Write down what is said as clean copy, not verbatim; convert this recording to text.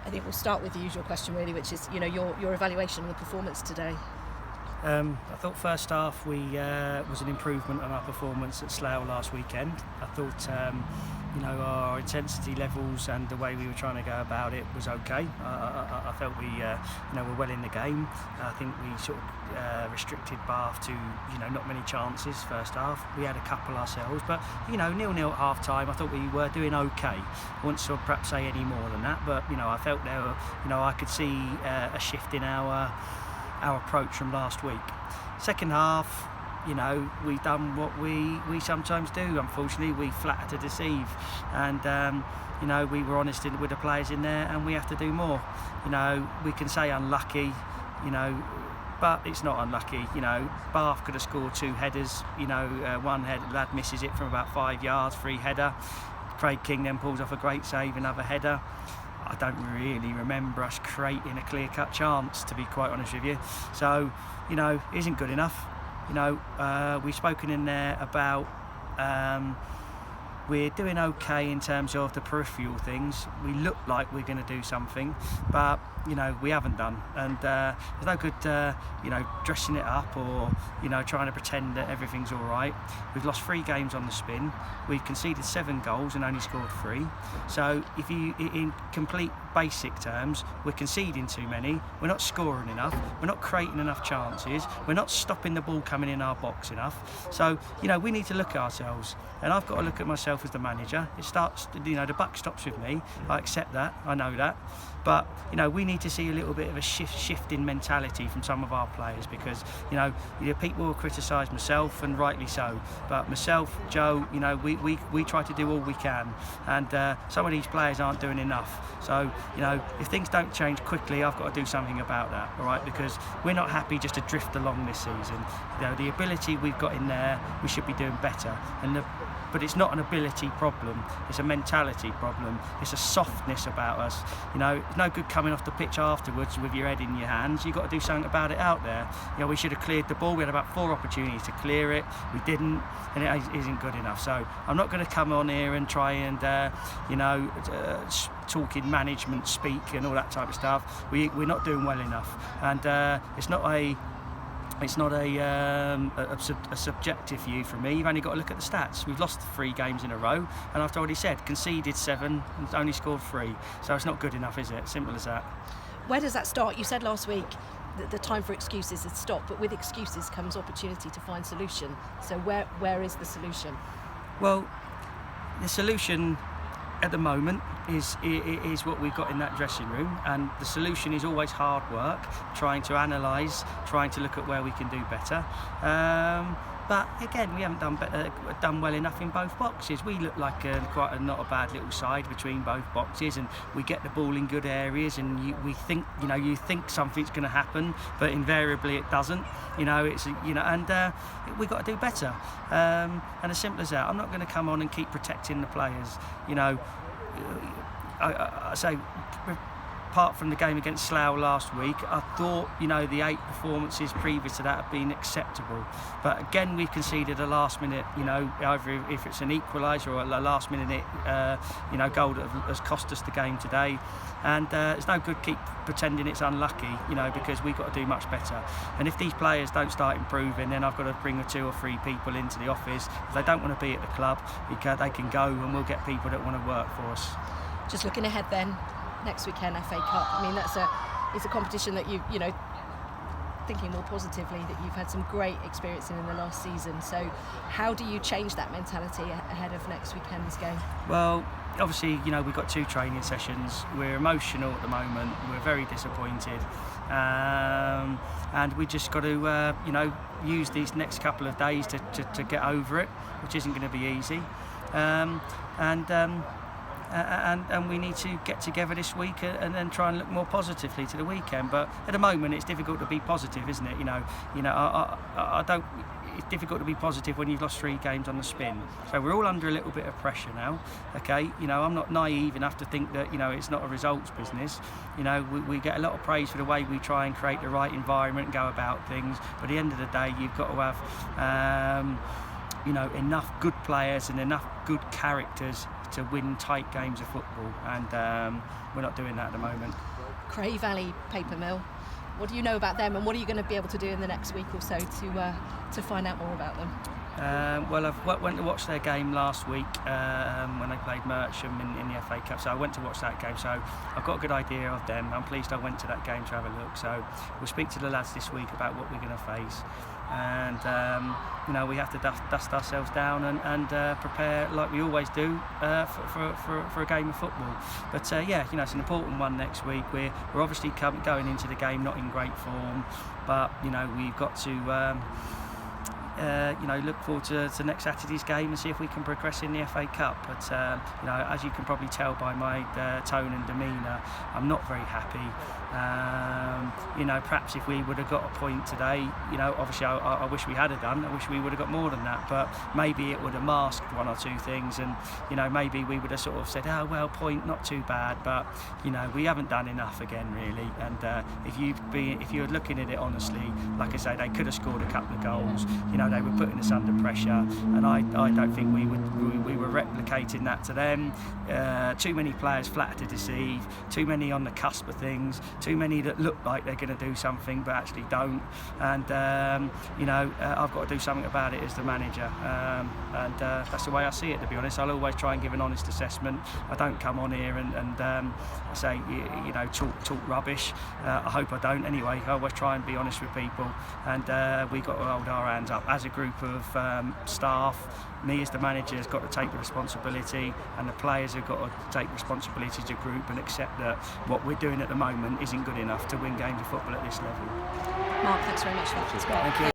I think we'll start with the usual question really, which is, your evaluation of the performance today. I thought first half we was an improvement on our performance at Slough last weekend. I thought our intensity levels and the way we were trying to go about it was okay. I felt we were well in the game. I think we sort of restricted Bath to not many chances first half. We had a couple ourselves, but 0-0 at half time. I thought we were doing okay. I wouldn't sort of perhaps say any more than that, but I felt there were, I could see a shift in our approach from last week. Second half, we've done what we sometimes do. Unfortunately, we flatter to deceive, and we were honest with the players in there, and we have to do more. We can say unlucky, but it's not unlucky. Bath could have scored 2 headers. One lad misses it from about 5 yards, free header. Craig King then pulls off a great save, another header. I don't really remember us creating a clear-cut chance, to be quite honest with you. So, isn't good enough. We've spoken in there about we're doing okay in terms of the peripheral things. We look like we're going to do something, but we haven't done, and there's no good dressing it up or trying to pretend that everything's all right. We've lost 3 games on the spin. We've conceded 7 goals and only scored 3. So if you, in complete basic terms, we're conceding too many, we're not scoring enough, we're not creating enough chances, we're not stopping the ball coming in our box enough. So we need to look at ourselves, and I've got to look at myself as the manager. It starts, the buck stops with me. I accept that, I know that, but we need to see a little bit of a shift in mentality from some of our players, because people will criticise myself, and rightly so, but myself, Joe, we try to do all we can, and some of these players aren't doing enough. So if things don't change quickly, I've got to do something about that, all right? Because we're not happy just to drift along this season. The ability we've got in there, we should be doing better, but it's not an ability problem, it's a mentality problem. It's a softness about us. It's no good coming off the pitch afterwards with your head in your hands. You've got to do something about it out there. We should have cleared the ball. We had about 4 opportunities to clear it. We didn't, and it isn't good enough. So I'm not going to come on here and try and talking management speak and all that type of stuff. We're not doing well enough, and it's not a subjective view from me. You've only got to look at the stats. We've lost 3 games in a row, and I've already said conceded 7 and only scored 3. So it's not good enough, is it? Simple as that. Where does that start? You said last week that the time for excuses has stopped, but with excuses comes opportunity to find solution. So where is the solution? Well, the solution at the moment is what we've got in that dressing room, and the solution is always hard work, trying to analyse, trying to look at where we can do better. But again, we haven't done well enough in both boxes. We look like quite not a bad little side between both boxes, and we get the ball in good areas, and you think something's going to happen, but invariably it doesn't. And we've got to do better. And as simple as that. I'm not going to come on and keep protecting the players. I say, apart from the game against Slough last week, I thought the 8 performances previous to that have been acceptable. But again, we've conceded a last minute, either if it's an equaliser or a last minute goal that has cost us the game today. And it's no good keep pretending it's unlucky, because we've got to do much better. And if these players don't start improving, then I've got to bring 2 or 3 people into the office. If they don't want to be at the club, they can go, and we'll get people that want to work for us. Just looking ahead then, next weekend, FA Cup. I mean, it's a competition that thinking more positively, that you've had some great experience in the last season. So how do you change that mentality ahead of next weekend's game? Well, obviously, we've got 2 training sessions. We're emotional at the moment. We're very disappointed. And we just got to, use these next couple of days to get over it, which isn't going to be easy. And we need to get together this week and then try and look more positively to the weekend. But at the moment, it's difficult to be positive, isn't it? I don't. It's difficult to be positive when you've lost 3 games on the spin. So we're all under a little bit of pressure now. Okay, I'm not naive enough to think that it's not a results business. We get a lot of praise for the way we try and create the right environment and go about things. But at the end of the day, you've got to have enough good players and enough good characters to win tight games of football, and we're not doing that at the moment. Cray Valley Paper Mill, what do you know about them, and what are you going to be able to do in the next week or so to find out more about them? Well, I went to watch their game last week when they played Mercham in the FA Cup, so I went to watch that game, so I've got a good idea of them. I'm pleased I went to that game to have a look, so we'll speak to the lads this week about what we're going to face, and we have to dust ourselves down and prepare like we always do for a game of football. But it's an important one next week. We're obviously going into the game not in great form, but we've got to look forward to next Saturday's game and see if we can progress in the FA Cup. But as you can probably tell by my tone and demeanour, I'm not very happy. Perhaps if we would have got a point today, obviously I wish we had done. I wish we would have got more than that. But maybe it would have masked one or two things, and maybe we would have sort of said, oh well, point, not too bad. But we haven't done enough again, really. And if you're looking at it honestly, like I say, they could have scored a couple of goals. They were putting us under pressure, and I don't think we were replicating that to them. Too many players flat to deceive, too many on the cusp of things, too many that look like they're going to do something but actually don't. And I've got to do something about it as the manager, and that's the way I see it, to be honest. I'll always try and give an honest assessment. I don't come on here and I say talk rubbish. I hope I don't anyway. I always try and be honest with people, and we've got to hold our hands up as a group of staff. Me as the manager has got to take the responsibility, and the players have got to take responsibility as a group and accept that what we're doing at the moment isn't good enough to win games of football at this level. Mark, thanks very much for that. That's great. Thank you.